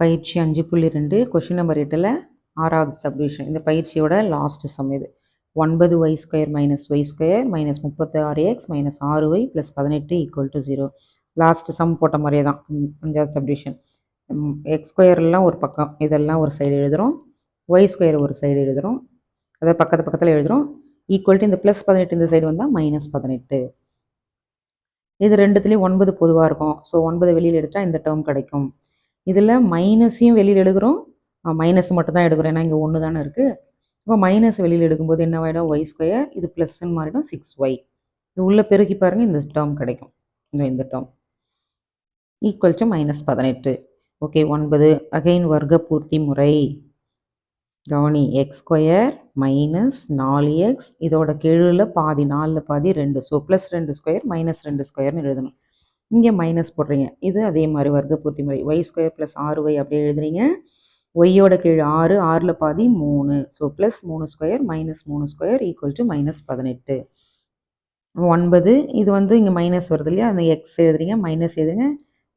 பயிற்சி 5.2 question number 8ல் 6வது subdivision. இந்த பயிற்சியோட லாஸ்ட் சம் இது. 9y² - y² - 36x - 6y + 18 = 0. Last some போட்ட மாதிரியே தான் 5வது சப்டிவிஷன். x² ஒரு பக்கம், இதெல்லாம் ஒரு சைடு எழுதுகிறோம், y² ஒரு சைடு எழுதுகிறோம், அதை பக்கத்தில் எழுதுகிறோம். ஈக்குவல் டு இந்த +18 இந்த சைடு வந்தால் -18. இது ரெண்டுத்துலேயும் 9 பொதுவாக இருக்கும். ஸோ 9 வெளியில் எடுத்தால் இந்த டேர்ம் கிடைக்கும். இதில் மைனஸையும் வெளியில் எடுக்கிறோம், மைனஸ் மட்டும் தான் எடுக்கிறோம், ஏன்னா இங்கே 1 தானே இருக்குது. இப்போ மைனஸ் வெளியில் எடுக்கும்போது என்ன ஆகிடும், y², இது ப்ளஸ்ன்னு மாறிடும் 6y. இது உள்ளே பெருக்கி பாருங்கள், இந்த டேர்ம் கிடைக்கும். இந்த term equal to -18. Okay, 9 again வர்க்க பூர்த்தி முறை. கவனி, x² - 4x, இதோட கீழில் பாதி, 4ல் பாதி 2, ஸோ +2² -2²ன்னு எழுதணும். இங்கே மைனஸ் போடுறீங்க, இது அதே மாதிரி வர்க்க பூர்த்தி முறை. y² + 6y அப்படியே எழுதுறீங்க. ஒய்யோட கீழ் 6, 6ல் பாதி 3, ஸோ +3² -3² ஈக்குவல் டு -18. 9 இது வந்து இங்கே மைனஸ் வருது இல்லையா, அந்த எக்ஸ் எழுதுறீங்க, மைனஸ் எழுதுங்க.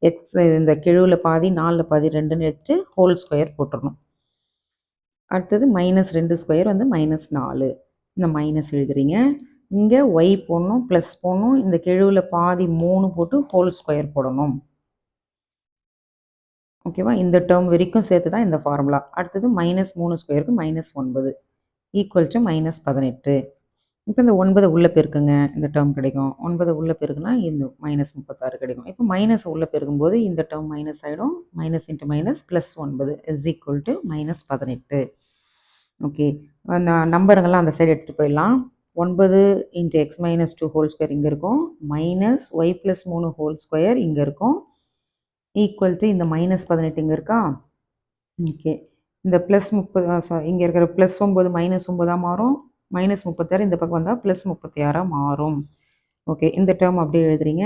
எக்ஸ் இந்த கெழுவில் பாதி, 4ல் பாதி 2ன்னு எடுத்து ஹோல் ஸ்கொயர் போட்டுடணும். அடுத்தது -2² வந்து -4, இந்த மைனஸ் எழுதுறீங்க. இங்கே ஒய் போடணும், ப்ளஸ் போடணும், இந்த கெழுவில் பாதி 3 போட்டு ஹோல் ஸ்கொயர் போடணும். ஓகேவா, இந்த டேர்ம் வரைக்கும் சேர்த்து தான் இந்த ஃபார்முலா. அடுத்தது -3² -9 ஈக்குவல் டு -18. இப்போ இந்த 9 உள்ளே பெருக்குங்க, இந்த டேர்ம் கிடைக்கும். 9 உள்ளே பெருக்குனா இந்த -36 கிடைக்கும். இப்போ மைனஸ் உள்ளே பெருக்கும்போது இந்த டேர்ம் மைனஸ் ஆகிடும். Minus into minus +9 is equal to -18. Okay, நம்பருங்கெல்லாம் அந்த சைடு எடுத்துகிட்டு போயிடலாம். 9 × x - 2 ஹோல் ஸ்கொயர் இங்கே இருக்கும், -y + 3 ஹோல் ஸ்கொயர் இங்கே இருக்கும், ஈக்குவல் டு இந்த -18 இங்கே இருக்கா. ஓகே, இந்த +30 இங்கே இருக்கிற +9 -9 மாறும், -36 இந்த பக்கம் வந்தால் +36 மாறும். ஓகே, இந்த டேர்ம் அப்படியே எழுதுறீங்க.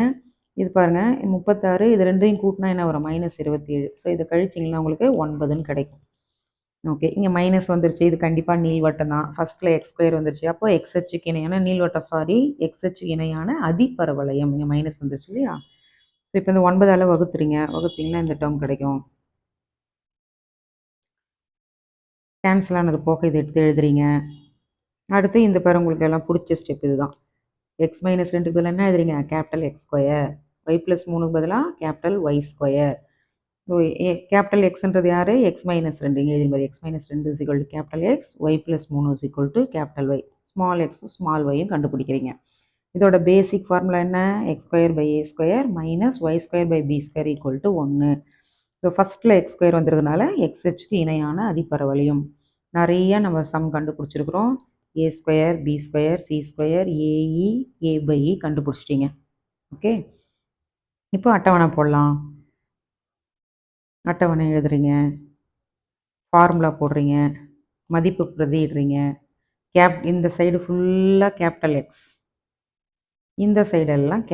இது பாருங்கள், 36 இது ரெண்டையும் கூட்டினா என்ன வரும், -27. ஸோ இதை கழிச்சிங்கன்னா உங்களுக்கு 9ன்னு கிடைக்கும். ஓகே, இங்கே மைனஸ் வந்துருச்சு, இது கண்டிப்பாக நீள்வட்டம் தான். ஃபஸ்ட்டில் x² வந்துருச்சு, அப்போ x அச்சுக்கு இணையான நீள்வட்டம், x அச்சுக்கு இணையான அதிபரவளையம். இங்கே மைனஸ் வந்துருச்சு இல்லையா. ஸோ இப்போ இந்த 9ஆல் வகுத்தீங்கன்னா இந்த டேர்ம் கிடைக்கும். கேன்சல் ஆனது போக இதை எடுத்து எழுதுறீங்க. அடுத்து இந்த பேர் உங்களுக்கு எல்லாம் பிடிச்ச ஸ்டெப் இது தான். x - 2க்கு பதிலாக என்ன எழுதுறீங்க, X², y + 3க்கு பதிலாக Y². கேபிட்டல் எக்ஸ்ன்றது யார், x - 2 இங்கே எழுதி மாதிரி, x - 2 = X, y + 3 = Y. Small x small yயும் கண்டுபிடிக்கிறீங்க. இதோட பேசிக் ஃபார்முலா என்ன, x² / a² - y² / b² = 1. So ஃபஸ்ட்டில் x² வந்துருக்கனால x அச்சுக்கு இணையான அதிபரவளையம். நிறைய நம்ம சம் கண்டுபிடிச்சிருக்கிறோம். a² b² c² ae a/e கண்டுபிடிச்சிட்டிங்க. ஓகே, இப்போ அட்டவணை போடலாம். அட்டவணை எழுதுறீங்க, ஃபார்முலா போடுறீங்க, மதிப்பு பிரதியிடுறீங்க. இந்த சைடு ஃபுல்லாக X, இந்த சைடெல்லாம்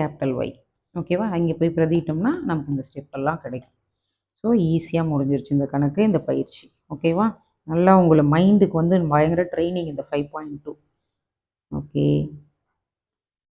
Y. ஓகேவா, அங்கே போய் பிரதியிட்டோம்னா நமக்கு இந்த ஸ்டெப்பெல்லாம் கிடைக்கும். ஸோ ஈஸியாக முடிஞ்சிருச்சு இந்த கணக்கு, இந்த பயிற்சி. ஓகேவா, நல்லா உங்களை மைண்டுக்கு வந்து பயங்கர ட்ரைனிங் இந்த 5.2. ஓகே.